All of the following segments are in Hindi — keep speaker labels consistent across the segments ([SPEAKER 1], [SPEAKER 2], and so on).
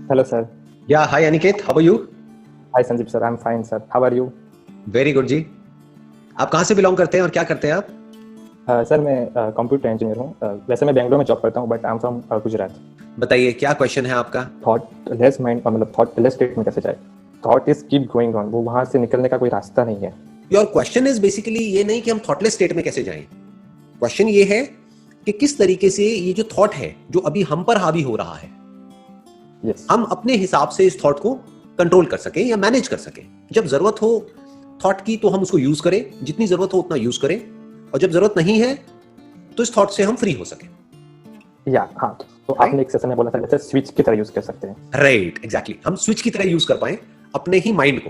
[SPEAKER 1] Hello, sir.
[SPEAKER 2] Yeah, hi Aniket, how are you?
[SPEAKER 1] Hi, Sandeep, sir. I'm fine, sir. How are you?
[SPEAKER 2] Very good जी। आप कहाँ से बिलोंग करते हैं और क्या करते हैं आप?
[SPEAKER 1] सर मैं कंप्यूटर इंजीनियर हूँ। वैसे मैं बेंगलोर में जॉब करता हूँ, but I am from Gujarat.
[SPEAKER 2] बताइए क्या क्वेश्चन है आपका?
[SPEAKER 1] थॉटलेस माइंड, मतलब थॉटलेस स्टेट में कैसे जाए? Thought is keep going on, वो वहां से निकलने का कोई रास्ता नहीं है।
[SPEAKER 2] योर क्वेश्चन इज बेसिकली ये नहीं कि हम थॉटलेस स्टेट में कैसे जाएं। क्वेश्चन ये है कि किस तरीके से ये जो थॉट है जो अभी हम पर हावी हो रहा है,
[SPEAKER 1] यस।
[SPEAKER 2] हम अपने हिसाब से इस थॉट को कंट्रोल कर सकें या मैनेज कर सकें। जब जरूरत हो थॉट की तो हम उसको यूज करें, जितनी जरूरत हो उतना यूज करें, और जब जरूरत नहीं है तो इस थॉट से हम फ्री हो सकें।
[SPEAKER 1] या हाँ, तो आपने एक सेशन में बोला था जैसे स्विच की तरह यूज कर सकते हैं।
[SPEAKER 2] Right, exactly. हम स्विच की तरह यूज कर पाए अपने ही माइंड को,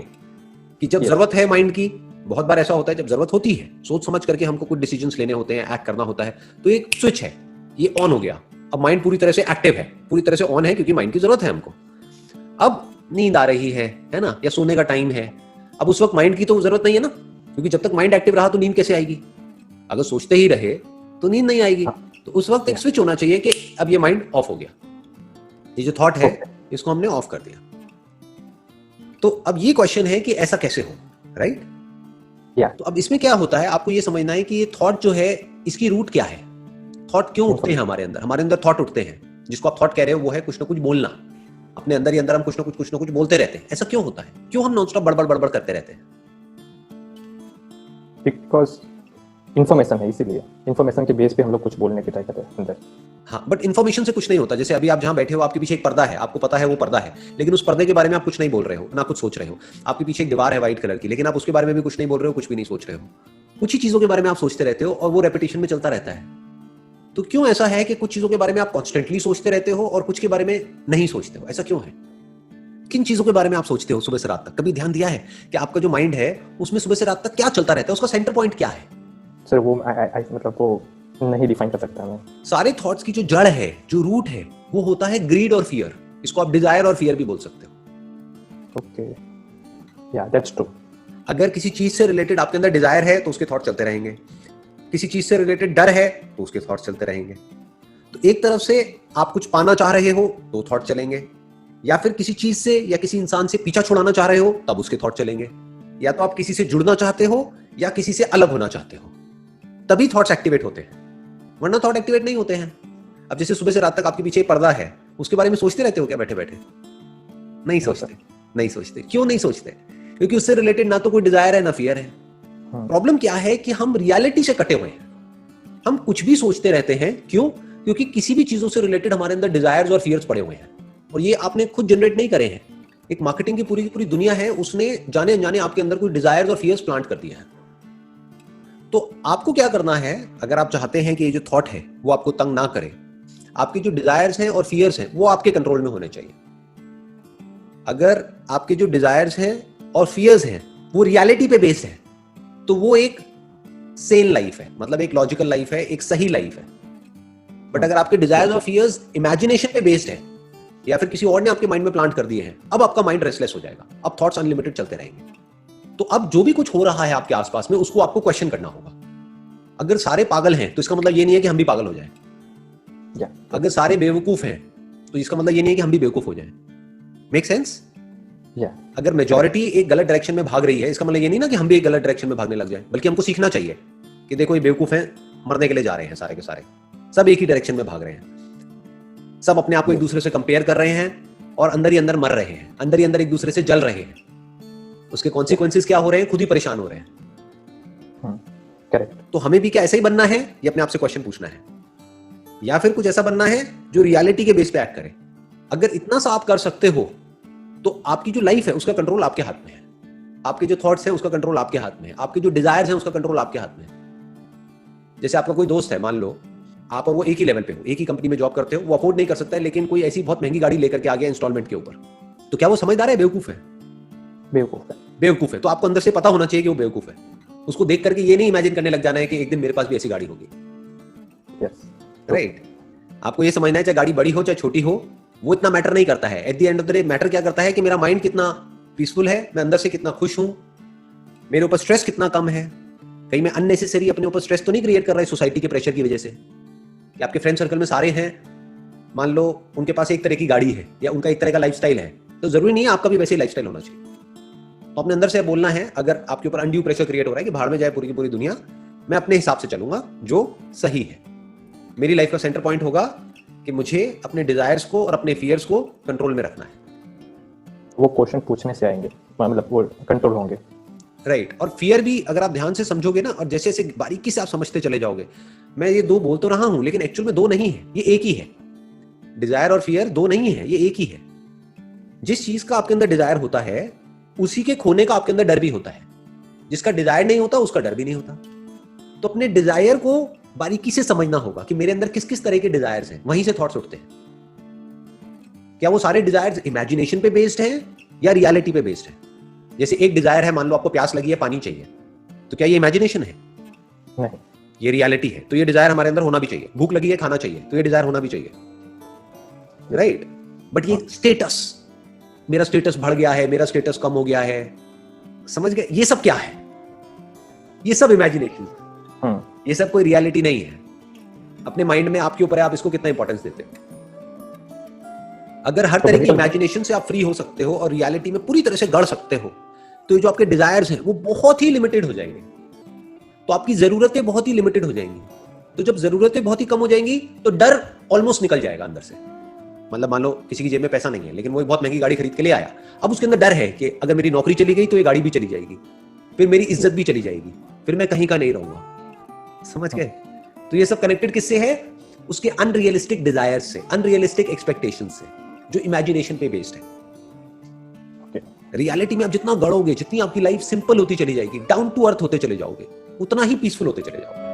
[SPEAKER 2] कि जब
[SPEAKER 1] Yes.
[SPEAKER 2] जरूरत है माइंड की। बहुत बार ऐसा होता है जब जरूरत होती है, सोच समझ करके हमको कुछ डिसीजंस लेने होते हैं, एक्ट करना होता है, तो एक स्विच है, ये ऑन हो गया। अब माइंड पूरी तरह से एक्टिव है, पूरी तरह से ऑन है, क्योंकि माइंड की जरूरत है हमको। अब नींद आ रही है ना, या सोने का टाइम है। अब उस वक्त माइंड की तो जरूरत नहीं है ना, क्योंकि जब तक माइंड एक्टिव रहा तो नींद कैसे आएगी? अगर सोचते ही रहे तो नींद नहीं आएगी। तो उस वक्त एक स्विच होना चाहिए कि अब ये माइंड ऑफ हो गया, ये जो थॉट है इसको हमने ऑफ कर दिया। तो अब ये क्वेश्चन है कि ऐसा कैसे हो, राइट? तो अब इसमें क्या होता है, आपको ये समझना है कि ये थॉट जो है इसकी रूट क्या है। थॉट क्यों उठते हैं हमारे अंदर थॉट उठते हैं। जिसको आप थॉट कह रहे हो वो है कुछ ना कुछ बोलना। अपने अंदर ही अंदर हम कुछ ना कुछ बोलते रहते हैं। ऐसा क्यों होता है? क्यों हम नॉनस्टॉप बड़बड़ करते रहते हैं?
[SPEAKER 1] बिकॉज इन्फॉर्मेशन है, इसीलिए इन्फॉर्मेशन के बेस पे हम लोग कुछ बोलने की ट्राई करते हैं अंदर।
[SPEAKER 2] हाँ, बट इन्फॉर्मेशन से कुछ नहीं होता। जैसे अभी आप जहां बैठे हो, आपके पीछे एक पर्दा है, आपको पता है वो पर्दा है, लेकिन उस पर्दे के बारे में आप कुछ नहीं बोल रहे हो, ना कुछ सोच रहे हो। आपके पीछे एक दीवार है व्हाइट कलर की, लेकिन आप उसके बारे में भी कुछ नहीं बोल रहे हो, कुछ भी नहीं सोच रहे हो। कुछ ही चीजों के बारे में आप सोचते रहते हो और वो रेपिटेशन में चलता रहता है। तो क्यों ऐसा है कि कुछ चीजों के बारे में आप कॉन्स्टेंटली सोचते रहते हो और कुछ के बारे में नहीं सोचते हो? ऐसा क्यों है? किन चीजों के बारे में आप सोचते हो सुबह से रात तक? कभी ध्यान दिया है कि आपका जो माइंड है उसमें सुबह से रात तक क्या चलता रहता है? उसका सेंटर पॉइंट क्या है?
[SPEAKER 1] सर वो मतलब वो नहीं डिफाइन कर सकता मैं।
[SPEAKER 2] सारे थॉट्स की जो जड़ है, जो रूट है, वो होता है ग्रीड और फियर। इसको आप डिजायर और फियर भी बोल सकते हो।
[SPEAKER 1] ओके, या दैट्स ट्रू।
[SPEAKER 2] अगर किसी चीज से रिलेटेड आपके अंदर डिजायर है तो उसके थॉट चलते रहेंगे। किसी चीज से रिलेटेड डर है तो उसके थॉट चलते रहेंगे। तो एक तरफ से आप कुछ पाना चाह रहे हो तो थॉट चलेंगे, या फिर किसी चीज से या किसी इंसान से पीछा छुड़ाना चाह रहे हो तब उसके थॉट चलेंगे। या तो आप किसी से जुड़ना चाहते हो या किसी से अलग होना चाहते हो, तभी थॉट्स एक्टिवेट होते हैं, वरना थॉट एक्टिवेट नहीं होते हैं। अब जैसे सुबह से रात तक आपके पीछे पर्दा है, उसके बारे में सोचते रहते हो क्या बैठे बैठे? नहीं सोचते। नहीं सोचते। क्यों नहीं सोचते? क्योंकि उससे रिलेटेड ना तो कोई डिजायर है ना फियर है। प्रॉब्लम क्या है कि हम रियलिटी से कटे हुए हैं। हम कुछ भी सोचते रहते हैं। क्यों? क्योंकि किसी भी चीजों से रिलेटेड हमारे अंदर डिजायर्स और फियर्स पड़े हुए हैं, और ये आपने खुद जनरेट नहीं करे हैं। एक मार्केटिंग की पूरी दुनिया है, उसने जाने अनजाने आपके अंदर कोई डिजायर्स और फियर्स प्लांट कर दिया है। तो आपको क्या करना है, अगर आप चाहते हैं कि ये जो थॉट है वो आपको तंग ना करे, आपकी जो डिजायर्स हैं और फियर्स हैं वो आपके कंट्रोल में होने चाहिए। अगर आपके जो डिजायर्स हैं और फियर्स हैं वो रियलिटी पे बेस्ड है, तो वो एक सेन लाइफ है, मतलब एक लॉजिकल लाइफ है, एक सही लाइफ है। बट अगर आपके डिजायर्स और फियर्स इमेजिनेशन पे बेस्ड है, या फिर किसी और ने आपके माइंड में प्लांट कर दिए हैं, अब आपका माइंड रेस्टलेस हो जाएगा। अब थॉट्स अनलिमिटेड चलते रहेंगे। तो अब जो भी कुछ हो रहा है आपके आसपास में, उसको आपको क्वेश्चन करना होगा। अगर सारे पागल हैं तो इसका मतलब ये नहीं है कि हम भी पागल हो जाएं। अगर सारे बेवकूफ हैं तो इसका मतलब ये नहीं है कि हम भी बेवकूफ हो जाएं। Make sense? अगर मेजॉरिटी एक गलत डायरेक्शन में भाग रही है, इसका मतलब ये नहीं ना कि हम भी एक गलत डायरेक्शन में भागने लग जाएं, बल्कि हमको सीखना चाहिए कि देखो ये बेवकूफ हैं, मरने के लिए जा रहे हैं सारे के सारे, सब एक ही डायरेक्शन में भाग रहे हैं, सब अपने आप को एक दूसरे से कंपेयर कर रहे हैं और अंदर ही अंदर मर रहे हैं, अंदर ही अंदर एक दूसरे से जल रहे हैं। उसके कॉन्सिक्वेंसेस क्या हो रहे हैं? खुद ही परेशान हो रहे हैं।
[SPEAKER 1] करेक्ट।
[SPEAKER 2] तो हमें भी क्या ऐसा ही बनना है? ये अपने आप से क्वेश्चन पूछना है। या फिर कुछ ऐसा बनना है जो रियलिटी के बेस पे एक्ट करे? अगर इतना सा आप कर सकते हो तो आपकी जो लाइफ है उसका कंट्रोल आपके हाथ में है। आपके जो थॉट्स हैं उसका कंट्रोल आपके हाथ में है। आपके जो डिजायर्स हैं उसका कंट्रोल आपके हाथ में है। जैसे आपका कोई दोस्त है, मान लो आप और वो एक ही लेवल पे हो, एक ही कंपनी में जॉब करते हो, वो अफोर्ड नहीं कर सकता है, लेकिन कोई ऐसी बहुत महंगी गाड़ी लेकर के आ गया इंस्टॉलमेंट के ऊपर, तो क्या वो समझदार है? बेवकूफ है। बेवकूफ है। तो आपको अंदर से पता होना चाहिए कि वो बेवकूफ है। उसको देख करके ये नहीं इमेजिन करने लग जाना है कि एक दिन मेरे पास भी ऐसी गाड़ी होगी। राइट? आपको ये समझना है, चाहे गाड़ी बड़ी हो चाहे छोटी हो, वो इतना मैटर नहीं करता है। At the end of the day matter क्या करता है कि मेरा माइंड कितना पीसफुल है, मैं अंदर से कितना खुश हूं, मेरे ऊपर स्ट्रेस कितना कम है। कहीं मैं अननेसेसरी अपने ऊपर स्ट्रेस तो नहीं क्रिएट कर रहा है सोसाइटी के प्रेशर की वजह से, कि आपके फ्रेंड सर्कल में सारे हैं मान लो उनके पास एक तरह की गाड़ी है या उनका एक तरह का लाइफस्टाइल है, तो जरूरी नहीं है आपका भी वैसे ही लाइफस्टाइल होना चाहिए। तो अपने अंदर से बोलना है, अगर आपके ऊपर अनड्यू प्रेशर क्रिएट हो रहा है कि भाड़ में जाए पूरी की पूरी दुनिया, मैं अपने हिसाब से चलूंगा जो सही है। मेरी लाइफ का सेंटर पॉइंट होगा कि मुझे अपने डिजायर्स को और अपने फियर्स को कंट्रोल में रखना है।
[SPEAKER 1] वो क्वेश्चन पूछने से आएंगे, मतलब वो कंट्रोल होंगे।
[SPEAKER 2] राइट। और फियर भी अगर आप ध्यान से समझोगे ना, और जैसे जैसे बारीकी से आप समझते चले जाओगे, मैं ये दो बोल तो रहा हूं लेकिन एक्चुअल में दो नहीं है, ये एक ही है। डिजायर और फियर दो नहीं है, ये एक ही है। जिस चीज का आपके अंदर डिजायर होता है उसी के खोने का आपके अंदर डर भी होता है। जिसका डिजायर नहीं होता उसका डर भी नहीं होता। तो अपने डिजायर को बारीकी से समझना होगा कि मेरे अंदर किस किस तरह के डिजायर्स हैं, वहीं से थॉट्स उठते हैं। क्या वो सारे डिजायर्स इमेजिनेशन पे बेस्ड हैं या रियलिटी पे बेस्ड है? जैसे एक डिजायर है, मान लो आपको प्यास लगी है, पानी चाहिए, तो क्या ये इमेजिनेशन है?
[SPEAKER 1] नहीं,
[SPEAKER 2] ये रियलिटी है। तो ये डिजायर हमारे अंदर होना भी चाहिए। भूख लगी है, खाना चाहिए, तो ये डिजायर होना भी चाहिए, राइट। बट ये स्टेटस, मेरा स्टेटस बढ़ गया है, मेरा स्टेटस कम हो गया है, समझ गए? ये सब क्या है? ये सब इमेजिनेशन, ये सब कोई रियलिटी नहीं है। अपने माइंड में आपके ऊपर है, आप इसको कितना इंपॉर्टेंस देते हो। अगर हर तरह की इमेजिनेशन से आप फ्री हो सकते हो और रियलिटी में पूरी तरह से गढ़ सकते हो, तो जो आपके डिजायर्स हैं वो बहुत ही लिमिटेड हो जाएंगे। तो आपकी जरूरतें बहुत ही लिमिटेड हो जाएंगी। तो जब जरूरतें बहुत ही कम हो जाएंगी तो डर ऑलमोस्ट निकल जाएगा अंदर से। मतलब मान लो किसी की जेब में पैसा नहीं है लेकिन वो एक बहुत महंगी गाड़ी खरीद के ले आया। अब उसके अंदर डर है कि अगर मेरी नौकरी चली गई तो ये गाड़ी भी चली जाएगी, फिर मेरी इज्जत भी चली जाएगी, फिर मैं कहीं का नहीं रहूंगा। समझ गए? तो ये सब कनेक्टेड किससे है? उसके अनरियलिस्टिक डिजायर्स से, अनरियलिस्टिक एक्सपेक्टेशंस से, जो इमेजिनेशन पे बेस्ड है। रियलिटी में आप जितना गढ़ोगे, जितनी आपकी लाइफ सिंपल होती चली जाएगी, डाउन टू अर्थ होते चले जाओगे, उतना ही पीसफुल होते चले जाओगे।